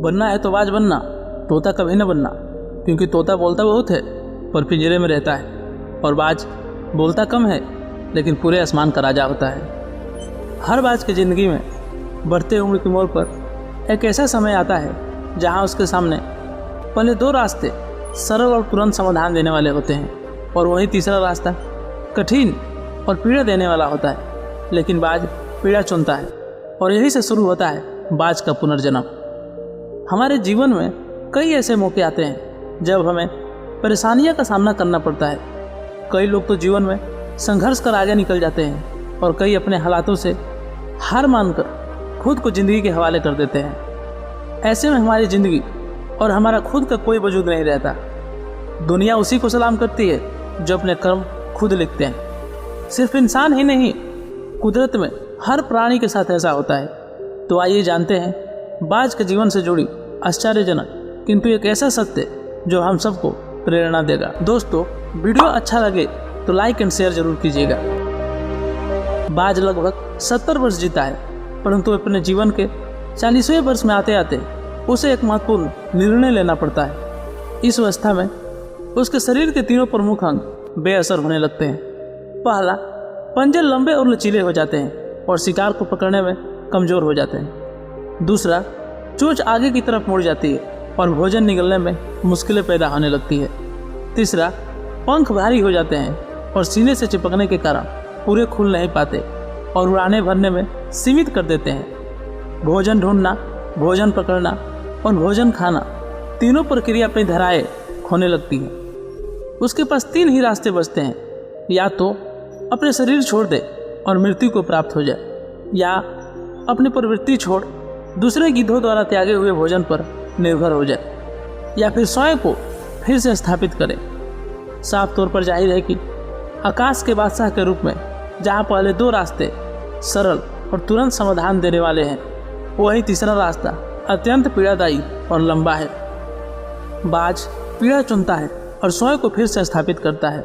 बनना है तो बाज बनना, तोता कभी न बनना, क्योंकि तोता बोलता बहुत है पर पिंजरे में रहता है, और बाज बोलता कम है लेकिन पूरे आसमान का राजा होता है। हर बाज की ज़िंदगी में बढ़ते उम्र की मोड़ पर एक ऐसा समय आता है जहां उसके सामने पहले दो रास्ते सरल और तुरंत समाधान देने वाले होते हैं, और वही तीसरा रास्ता कठिन और पीड़ा देने वाला होता है। लेकिन बाज पीड़ा चुनता है, और यही से शुरू होता है बाज का पुनर्जन्म। हमारे जीवन में कई ऐसे मौके आते हैं जब हमें परेशानियों का सामना करना पड़ता है। कई लोग तो जीवन में संघर्ष कर आगे निकल जाते हैं, और कई अपने हालातों से हार मानकर खुद को ज़िंदगी के हवाले कर देते हैं। ऐसे में हमारी ज़िंदगी और हमारा खुद का कोई वजूद नहीं रहता। दुनिया उसी को सलाम करती है जो अपने कर्म खुद लिखते हैं। सिर्फ इंसान ही नहीं, कुदरत में हर प्राणी के साथ ऐसा होता है। तो आइए जानते हैं बाज के जीवन से जुड़ी आश्चर्यजनक किंतु एक ऐसा सत्य जो हम सबको प्रेरणा देगा। दोस्तों, वीडियो अच्छा लगे तो लाइक एंड शेयर जरूर कीजिएगा। बाज लगभग 70 वर्ष जीता है, परंतु अपने जीवन के 40वें वर्ष में आते आते उसे एक महत्वपूर्ण निर्णय लेना पड़ता है। इस अवस्था में उसके शरीर के तीनों प्रमुख अंग बेअसर होने लगते हैं। पहला, पंजे लंबे और लचीले हो जाते हैं और शिकार को पकड़ने में कमज़ोर हो जाते हैं। दूसरा, चोंच आगे की तरफ मुड़ जाती है और भोजन निगलने में मुश्किलें पैदा होने लगती है। तीसरा, पंख भारी हो जाते हैं और सीने से चिपकने के कारण पूरे खुल नहीं पाते और उड़ाने भरने में सीमित कर देते हैं। भोजन ढूंढना, भोजन पकड़ना और भोजन खाना, तीनों प्रक्रिया अपनी धाराएं खोने लगती हैं। उसके पास 3 ही रास्ते बचते हैं, या तो अपने शरीर छोड़ दे और मृत्यु को प्राप्त हो जाए, या अपनी प्रवृत्ति छोड़ दूसरे गिद्धों द्वारा त्यागे हुए भोजन पर निर्भर हो जाए, या फिर स्वयं को फिर से स्थापित करे। साफ तौर पर जाहिर है कि आकाश के बादशाह के रूप में जहाँ पहले 2 रास्ते सरल और तुरंत समाधान देने वाले हैं, वही तीसरा रास्ता अत्यंत पीड़ादायी और लंबा है। बाज पीड़ा चुनता है और स्वयं को फिर से स्थापित करता है।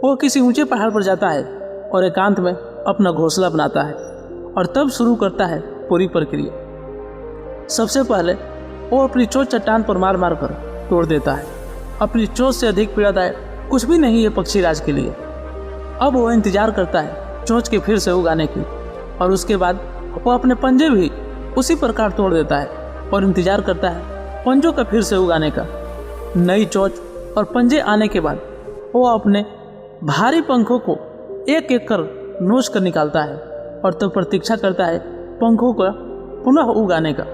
वह किसी ऊंचे पहाड़ पर जाता है और एकांत में अपना घोंसला बनाता है, और तब शुरू करता है पूरी प्रक्रिया। सबसे पहले वो अपनी चोंच चट्टान पर मार मार कर तोड़ देता है। अपनी चोंच से अधिक पीड़ादायक कुछ भी नहीं है पक्षीराज के लिए। अब वो इंतजार करता है चोंच के फिर से उगाने की, और उसके बाद वो अपने पंजे भी उसी प्रकार तोड़ देता है और इंतजार करता है पंजों का फिर से उगाने का। नई चोंच और पंजे आने के बाद वो अपने भारी पंखों को एक एक कर नोच कर निकालता है, और तब प्रतीक्षा करता है पंखों का पुनः उगाने का।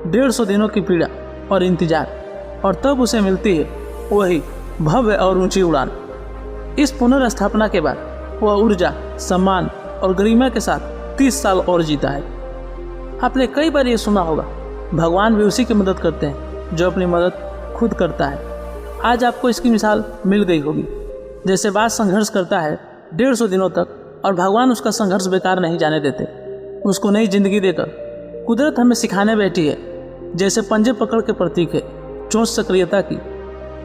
150 दिनों की पीड़ा और इंतजार, और तब उसे मिलती है वही भव्य और ऊंची उड़ान। इस पुनर्स्थापना के बाद वह ऊर्जा, सम्मान और गरिमा के साथ 30 साल और जीता है। आपने कई बार ये सुना होगा, भगवान भी उसी की मदद करते हैं जो अपनी मदद खुद करता है। आज आपको इसकी मिसाल मिल गई होगी। जैसे बाज संघर्ष करता है 150 दिनों तक, और भगवान उसका संघर्ष बेकार नहीं जाने देते। उसको नई जिंदगी देकर कुदरत हमें सिखाने बैठी है। जैसे पंजे पकड़ के प्रतीक है चोंच सक्रियता की,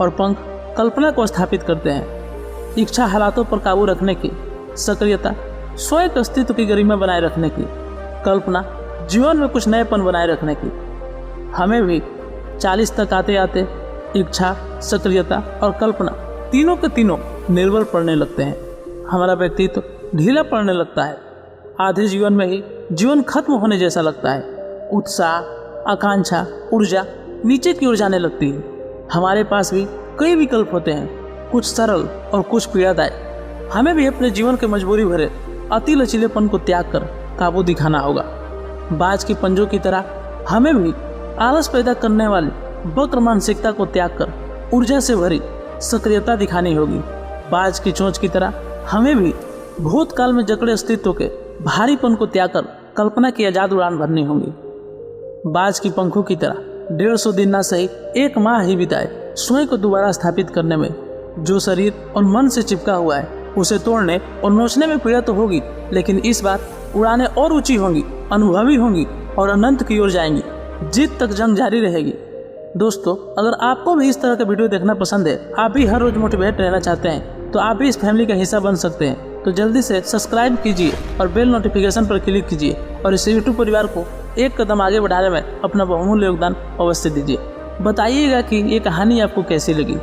और पंख कल्पना को स्थापित करते हैं। इच्छा हालातों पर काबू रखने की, सक्रियता स्वयं अस्तित्व की गरिमा बनाए रखने की, कल्पना जीवन में कुछ नएपन बनाए रखने की। हमें भी 40 तक आते आते इच्छा, सक्रियता और कल्पना तीनों के तीनों निर्बल पड़ने लगते हैं। हमारा व्यक्तित्व ढीला पड़ने लगता है। आधे जीवन में ही जीवन खत्म होने जैसा लगता है। उत्साह, आकांक्षा, ऊर्जा नीचे की ओर जाने लगती है। हमारे पास भी कई विकल्प होते हैं, कुछ सरल और कुछ पीड़ादायक। हमें भी अपने जीवन के मजबूरी भरे अति लचीलेपन को त्याग कर काबू दिखाना होगा। बाज के पंजों की तरह हमें भी आलस पैदा करने वाली वक्र मानसिकता को त्याग कर ऊर्जा से भरी सक्रियता दिखानी होगी। बाज की चोंच की तरह हमें भी भूतकाल में जकड़े अस्तित्व के भारीपन को त्याग कर कल्पना की आजाद उड़ान भरनी होगी। बाज की पंखों की तरह 150 दिन ना सही 1 माह ही बिताए स्वयं को दोबारा स्थापित करने में। जो शरीर और मन से चिपका हुआ है उसे तोड़ने और नोचने में पीड़ा तो होगी, लेकिन इस बार उड़ाने और ऊंची होंगी, अनुभवी होंगी और अनंत की ओर जाएंगी। जीत तक जंग जारी रहेगी। दोस्तों, अगर आपको भी इस तरह का वीडियो देखना पसंद है, आप भी हर रोज मोटिवेट रहना चाहते हैं, तो आप भी इस फैमिली का हिस्सा बन सकते हैं। तो जल्दी से सब्सक्राइब कीजिए और बेल नोटिफिकेशन पर क्लिक कीजिए और इस यूट्यूब परिवार को एक कदम आगे बढ़ाने में अपना बहुमूल्य योगदान अवश्य दीजिए। बताइएगा कि ये कहानी आपको कैसी लगी।